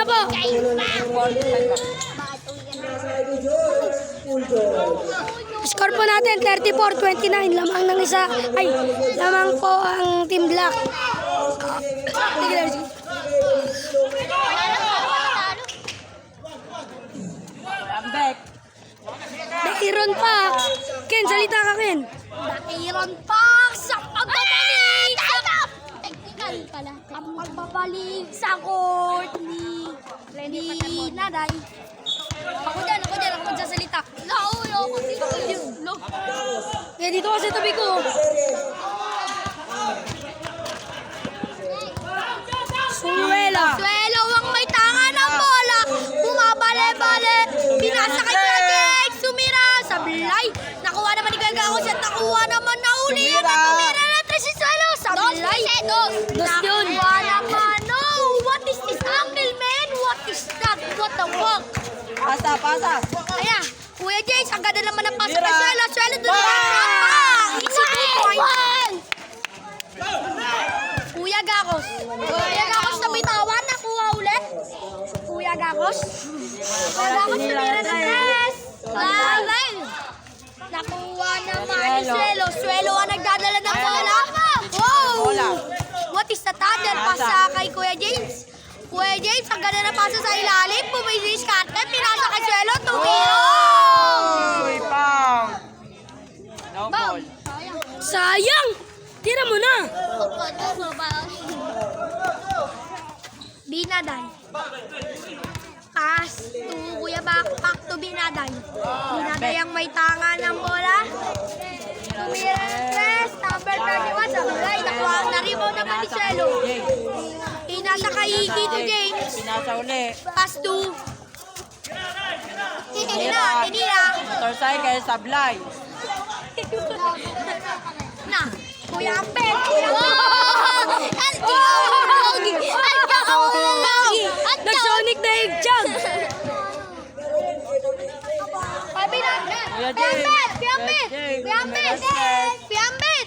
na po. Score po natin 34-29. Lamang ng isa. Ay, lamang po ang Team Black. Dairon Pax. Ken, salita ka, Ken. Dairon Pax sa pagbabalik technical pala. Ang pagbabalik sa court ni Naday. Ako dyan magsasalita. Ako dito. Kaya dito kasi tabi ko. Suelo ang may tanga ng bola. Bumabale-bale. Pinasa kay Project. Sumira. Sablay. Nakuha naman ni Gagakos at nakuha naman na uli. Tumira na tres si Suelo. Sablay. Dos yun. Nakuha naman. No. What is this angle, man? What is that? What the fuck? Pasa. Ayan. Kuya James, ang ganda naman ng pasa kay Suelo. Suelo doon naman. Easy 2 point. Kuya Gakos na bitawan, nakuha ulit. Kuya Gakos tumira ng tres. Nakuha naman ni Suelo. Suelo ang nagdadala ng bola. Wow! What is the tunnel? Pasa kay Kuya James. Kuya James, ang ganda na pasa sa ilalim. Pumilis karte, pinasa kay Suelo. Tumira. No ball. Sayang! Tira mo na! Binaday. Pass to Kuya Backpack to Binaday. Binaday ang may tanga ng bola. Tumira ng tres. Number 31. Sablay. Nakuha na rebound naman ni Suelo. Inasa kay Iggy to James. Pinasa uli. Pass to Tinira. Torsay kay Sablay. Na. Kuya Ampet. Nag-Sonic na Eggchag! Piambek.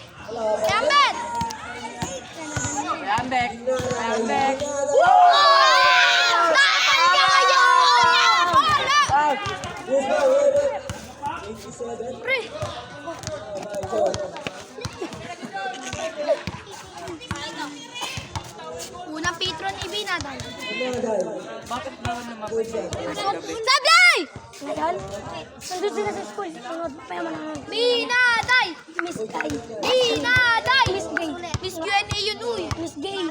Unang patron ni Binaday. Bakit naman naman Sablay! Nandun sila sa school. Sunod pa yung mga Binaday! Miss Gay. Binaday! Miss Gay. Miss Q&A yun, uy. Miss Gay.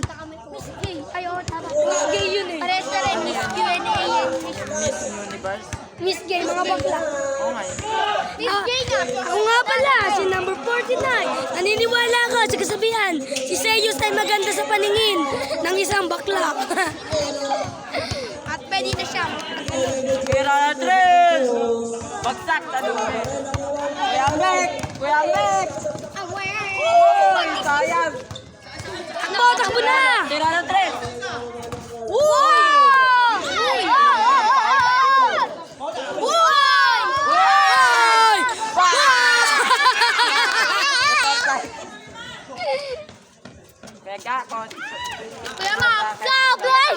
Miss Gay. Ay, oo, tama. Miss Gay yun eh. Pares na rin, Miss Q&A yun. Miss Universe? Miss Gay, mga bakla. Oo nga yun. Miss Gay nga. Ako nga pala, si number 49. Naniniwala ka sa kasabihan, si Seyus ay maganda sa paningin ng isang bakla. At pwede na siya. Tira na tres! Bagsak na dumi. Piambek! Uy! Sayang! Takbo, takbo na! Tira na tres! Wow! Hoy! Pega ko. Kuya Mac, Sablay!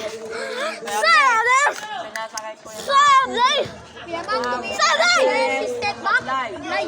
Sablay! Pinasa kay Kuya. Sablay! Kuya Mac, Sablay! Step back. Sablay!